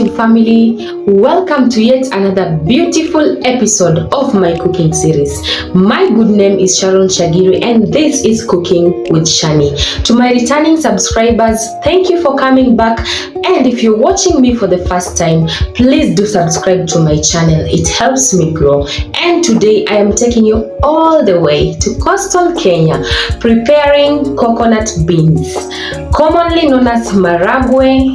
YouTube family, welcome to yet another beautiful episode of my cooking series. My good name is Sharon Shagiri and this is Cooking with Shani. To my returning subscribers, thank you for coming back, and if you're watching me for the first time, please do subscribe to my channel. It helps me grow. And today I am taking you all the way to coastal Kenya, preparing coconut beans, commonly known as Marage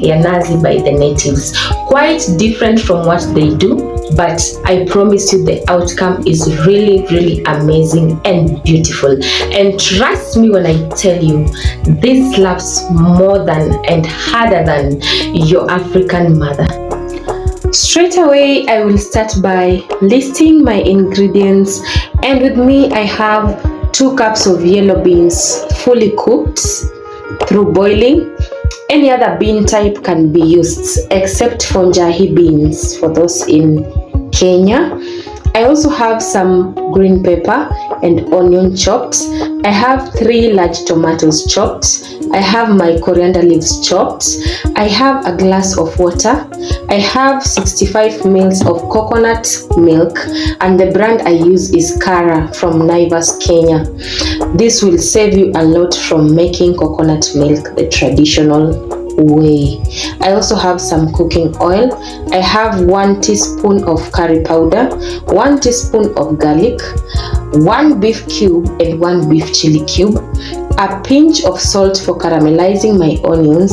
ya nazi by the natives. Quite different from what they do, but I promise you the outcome is really amazing and beautiful. And trust me when I tell you, this slaps more than and harder than your African mother. Straight away, I will start by listing my ingredients, and with me I have 2 cups of yellow beans fully cooked through boiling. Any other bean type can be used except for njahi beans for those in Kenya. I also have some green pepper and onion chopped. I have 3 large tomatoes chopped. I have my coriander leaves chopped. I have a glass of water. I have 65 ml of coconut milk, and the brand I use is Kara from Naivas, Kenya. This will save you a lot from making coconut milk the traditional way. I also have some cooking oil. I have 1 teaspoon of curry powder, 1 teaspoon of garlic, 1 beef cube and 1 beef chili cube, a pinch of salt for caramelizing my onions,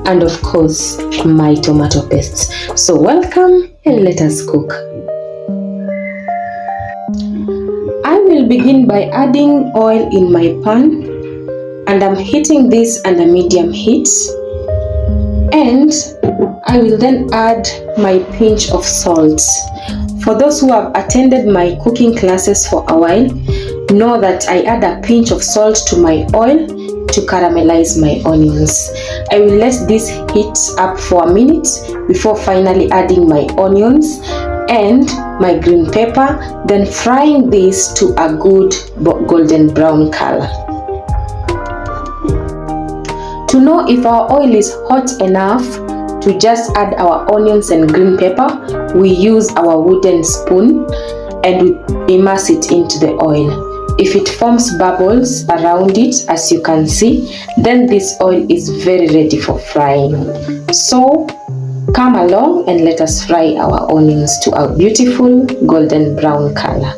and of course my tomato paste. So welcome and let us cook. I will begin by adding oil in my pan, and I'm heating this under medium heat. And I will then add my pinch of salt. For those who have attended my cooking classes for a while, know that I add a pinch of salt to my oil to caramelize my onions. I will let this heat up for a minute before finally adding my onions and my green pepper, then frying this to a good golden brown color. To know if our oil is hot enough to just add our onions and green pepper, we use our wooden spoon and we immerse it into the oil. If it forms bubbles around it, as you can see, then this oil is very ready for frying. So come along and let us fry our onions to a beautiful golden brown color.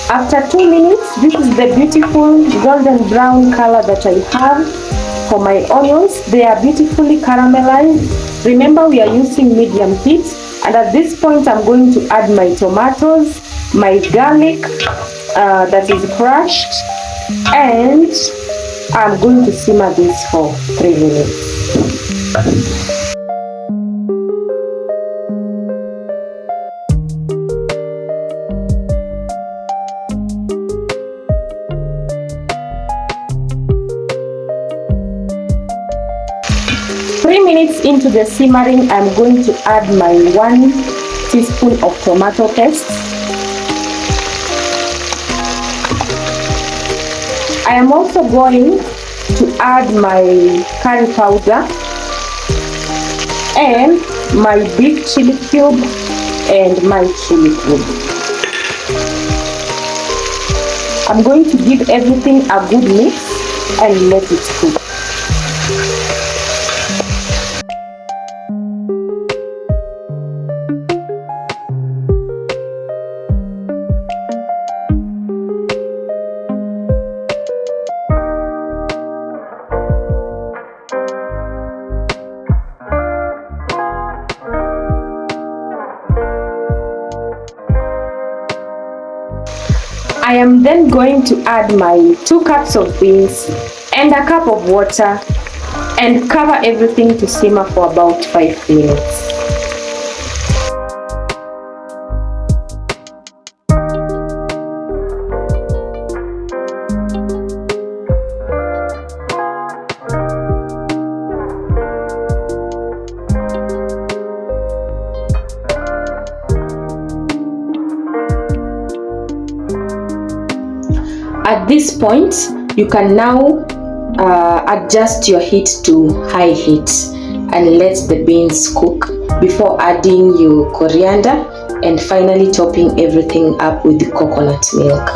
After 2 minutes, this is the beautiful golden brown color that I have for my onions. They are beautifully caramelized. Remember, we are using medium heat, and at this point I'm going to add my tomatoes, my garlic that is crushed, and I'm going to simmer this for 3 minutes. Into the simmering, I'm going to add my 1 teaspoon of tomato paste. I am also going to add my curry powder and my beef chili cube and my chili cube. I'm going to give everything a good mix and let it cook. I am then going to add my 2 cups of beans and a cup of water and cover everything to simmer for about 5 minutes. At this point, you can now adjust your heat to high heat and let the beans cook before adding your coriander and finally topping everything up with the coconut milk.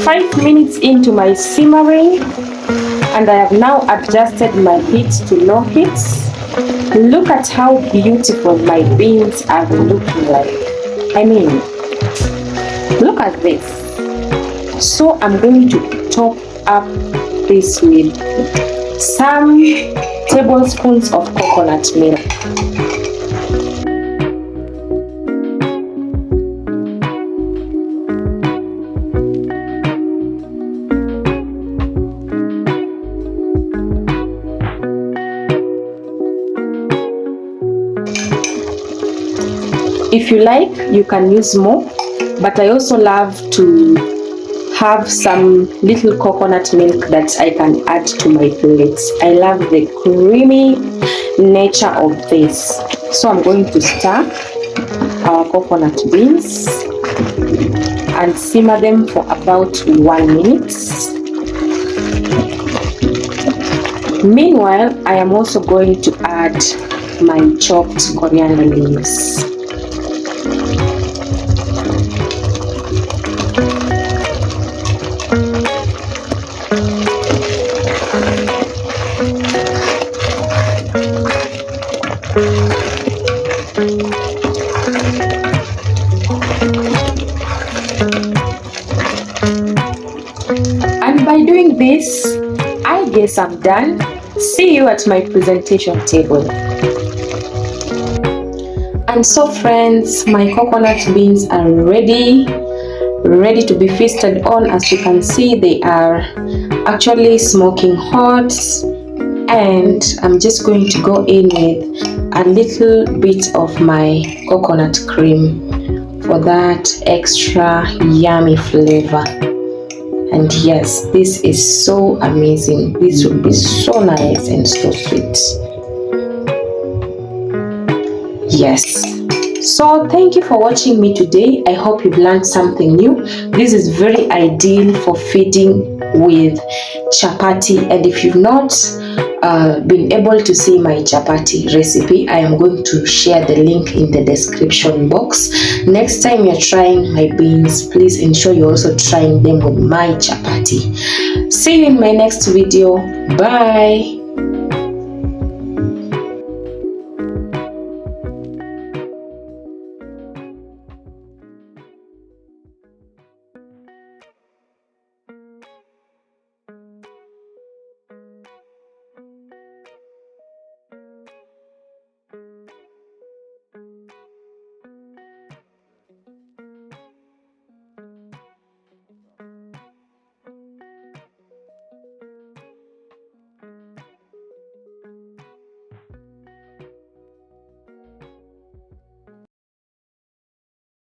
5 minutes into my simmering, and I have now adjusted my heat to low heat. Look at how beautiful my beans are looking like. I mean, look at this. So I'm going to top up this with some tablespoons of coconut milk. If you like, you can use more, but I also love to have some little coconut milk that I can add to my plate. I love the creamy nature of this. So I'm going to stir our coconut beans and simmer them for about 1 minute. Meanwhile, I am also going to add my chopped coriander leaves. And by doing this, I guess I'm done. See you at my presentation table. And so friends, my coconut beans are ready to be feasted on. As you can see, they are actually smoking hot, and I'm just going to go in with a little bit of my coconut cream for that extra yummy flavor. And yes, this is so amazing. This will be so nice and so sweet. Yes. So thank you for watching me today. I hope you've learned something new. This is very ideal for feeding with chapati. And if you've not been able to see my chapati recipe, I am going to share the link in the description box. Next time you're trying my beans, please ensure you're also trying them with my chapati. See you in my next video. Bye.